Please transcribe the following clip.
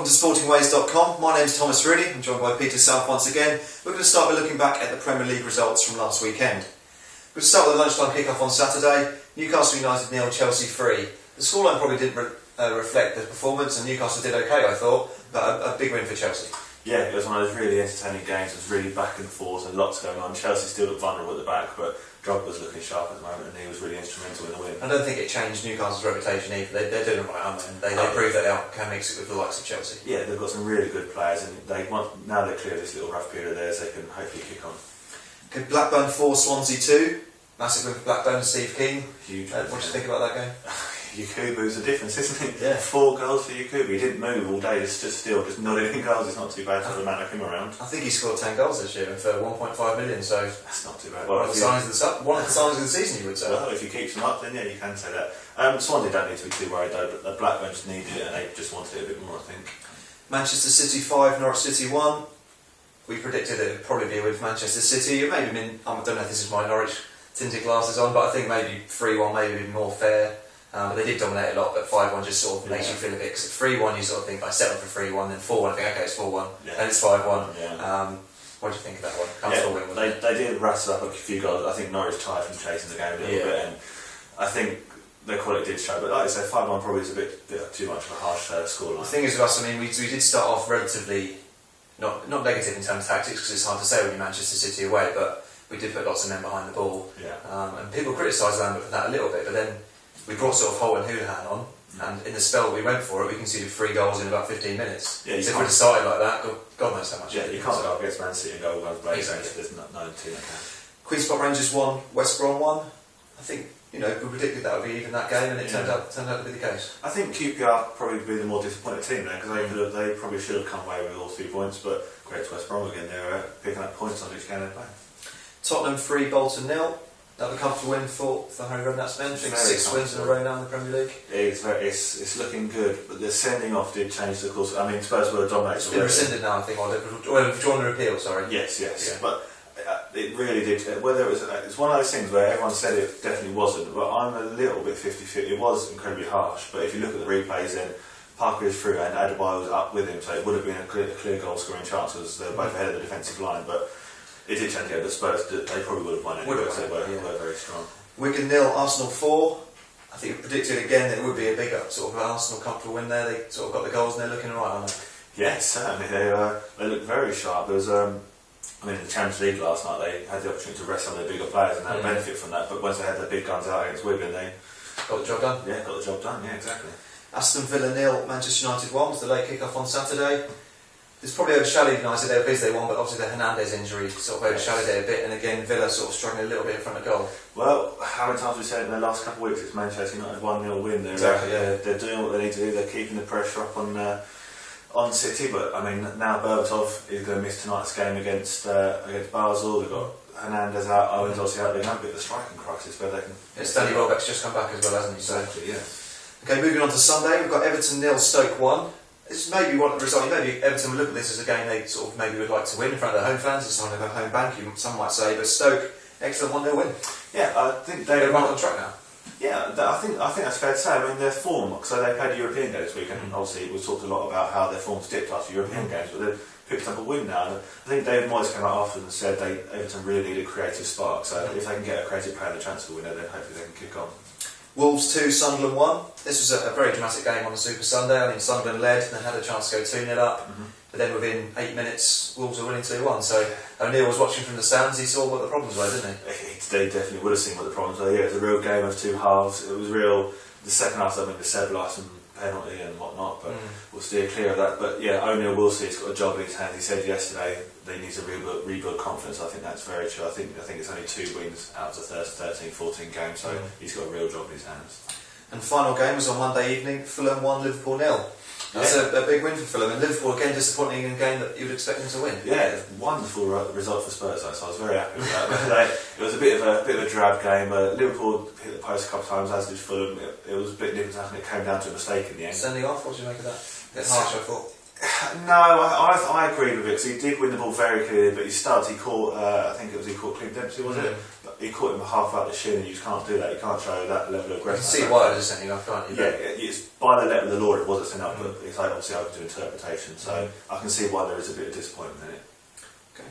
welcome to sportingways.com. My name's Thomas Riddy. I'm joined by Peter South once again. We're going to start by looking back at the Premier League results from last weekend. We'll start with the lunchtime kick-off on Saturday. Newcastle United 0, Chelsea 3. The scoreline probably didn't reflect the performance, and Newcastle did okay, I thought, but a big win for Chelsea. Yeah, it was one of those really entertaining games. It was really back and forth and lots going on. Chelsea still looked vulnerable at the back, but Drogba's looking sharp at the moment, and he was really instrumental in the win. I don't think it changed Newcastle's reputation either. They're doing it right, aren't they? They proved that they can mix it with the likes of Chelsea. Yeah, they've got some really good players, and now they're clear this little rough period of theirs, they can hopefully kick on. Okay, Blackburn 4, Swansea 2. Massive win for Blackburn, Steve Keane. Huge. What do you think about that game? Yakubu's the difference, isn't it? Yeah. 4 goals for Yakubu. He didn't move all day, just stood still, just nodding in goals. It's not too bad for the man of him around. I think he scored 10 goals this year for 1.5 million, so that's not too bad. One of the signs of the season, you would say. Well, if he keeps them up, then yeah, you can say that. Swansea don't need to be too worried though, but the Blackburn just needed it, and they just wanted it a bit more, I think. Manchester City 5, Norwich City 1. We predicted it would probably be with Manchester City. It maybe been, I don't know if this is my Norwich tinted glasses on, but I think maybe 3-1 maybe be more fair. But they did dominate a lot, but 5-1 just sort of makes you feel a bit. Cause 3-1 you sort of think, I settled for 3-1, then 4-1 I think, okay, it's 4-1, and it's 5-1. Yeah. What do you think of that one? Comfortable win, wasn't it? They did rattle up a few goals. I think Norwich tired from chasing the game a little bit, and I think their quality did show. But like I say, 5-1 probably is a bit too much of a harsh scoreline. The thing is with us, I mean, we did start off relatively not negative in terms of tactics, because it's hard to say when you're Manchester City away, but we did put lots of men behind the ball. And people criticised Lambert for that a little bit, but then we brought sort of Holt and Houlihan on, and in the spell we went for it, we conceded 3 goals in about 15 minutes. Yeah, so if we'd have started like that, God knows how much. Yeah, you can't go against Man City and go guns blazing. Exactly. There's no team that can. Queen's Park Rangers 1, West Brom 1. I think, we predicted that would be even that game, and it turned out to be the case. I think QPR probably be the more disappointed team there, because they probably should have come away with all 3 points, but great to West Brom again, they're picking up points on each game they play. Tottenham 3, Bolton 0. Another comfortable win for Harry Redknapp's men. I think 6 wins in a row now in the Premier League. It's looking good, but the sending off did change the course. I mean, Spurs were dominating. It's been rescinded now, I think, or drawn the appeal, sorry. Yes. Yeah. But it really did. Whether it's one of those things where everyone said it definitely wasn't, but I'm a little bit 50-50. It was incredibly harsh, but if you look at the replays, then Parker is through and Adebayo was up with him, so it would have been a clear goal scoring chance, because they're both ahead of the defensive line. But it did change it, but Spurs, they probably would have won anyway, because they were very strong. Wigan 0, Arsenal 4. I think we predicted again that it would be a big sort of Arsenal comfortable win there. They sort of got the goals and they're looking alright, aren't they? Yes, certainly. They look very sharp. There was, in the Champions League last night, they had the opportunity to rest some of their bigger players and had benefit from that, but once they had their big guns out against Wigan, they got the job done. Yeah, got the job done, yeah, exactly. Aston Villa 0, Manchester United 1 was the late kick-off on Saturday. It's probably overshadowed United, they were pleased they won, but obviously the Hernandez injury sort of overshadowed it a bit, and again Villa sort of struggling a little bit in front of goal. Well, how many times have we said in the last couple of weeks it's Manchester United 1-0 win. They're doing what they need to do, they're keeping the pressure up on City, but I mean now Berbatov is going to miss tonight's game against Basel. They've got Hernandez out, Owens obviously out, they're going to be at the striking crisis where they can... Stanley Welbeck's just come back as well, hasn't he? Exactly, yeah. Okay, moving on to Sunday, we've got Everton 0, Stoke 1. This may be one result. Maybe Everton would look at this as a game they sort of maybe would like to win in front of their home fans. It's kind of a home bank, some might say. But Stoke, excellent 1-0 win. Yeah, I think they're right on track now. Yeah, I think that's fair to say. I mean, their form. So they played a European game this weekend, and obviously we talked a lot about how their form's dipped after European games, but they've picked up a win now. And I think David Moyes came out after and said Everton really need a creative spark. So if they can get a creative player in the transfer window, then hopefully they can kick on. Wolves 2, Sunderland 1. This was a very dramatic game on the Super Sunday. I mean, Sunderland led and then had a chance to go 2-0 up, but then within 8 minutes, Wolves were winning 2-1. So O'Neill was watching from the stands, he saw what the problems were, didn't he? They definitely would have seen what the problems were. Yeah, it was a real game of 2 halves. It was real. The second half, I mean, the Seb Larson penalty and whatnot, but we'll steer clear of that. But yeah, O'Neill will see he's got a job in his hands. He said yesterday they need to rebuild confidence. I think that's very true. I think it's only 2 wins out of the 13, 14 games, so he's got a real job in his hands. And the final game was on Monday evening, Fulham 1, Liverpool 0. That's a big win for Fulham, and Liverpool again disappointing in a game that you would expect them to win. Yeah, wonderful result for Spurs though, so I was very happy with that. It was a bit of a drab game. Liverpool hit the post a couple of times, as did Fulham. It was a bit nip and tuck, and it came down to a mistake in the end. Sending off, what did you make of that? A bit harsh, I thought. No, I agree with it because he did win the ball very clearly, but he caught, I think he caught Clint Dempsey, was it? He caught him half out the shin, and you just can't do that. You can't show that level of aggression. You can see why it was a sending off, can't you? Yeah, it's by the letter of the law it was a send up, but it's like obviously open to interpretation, so I can see why there is a bit of disappointment in it. Okay.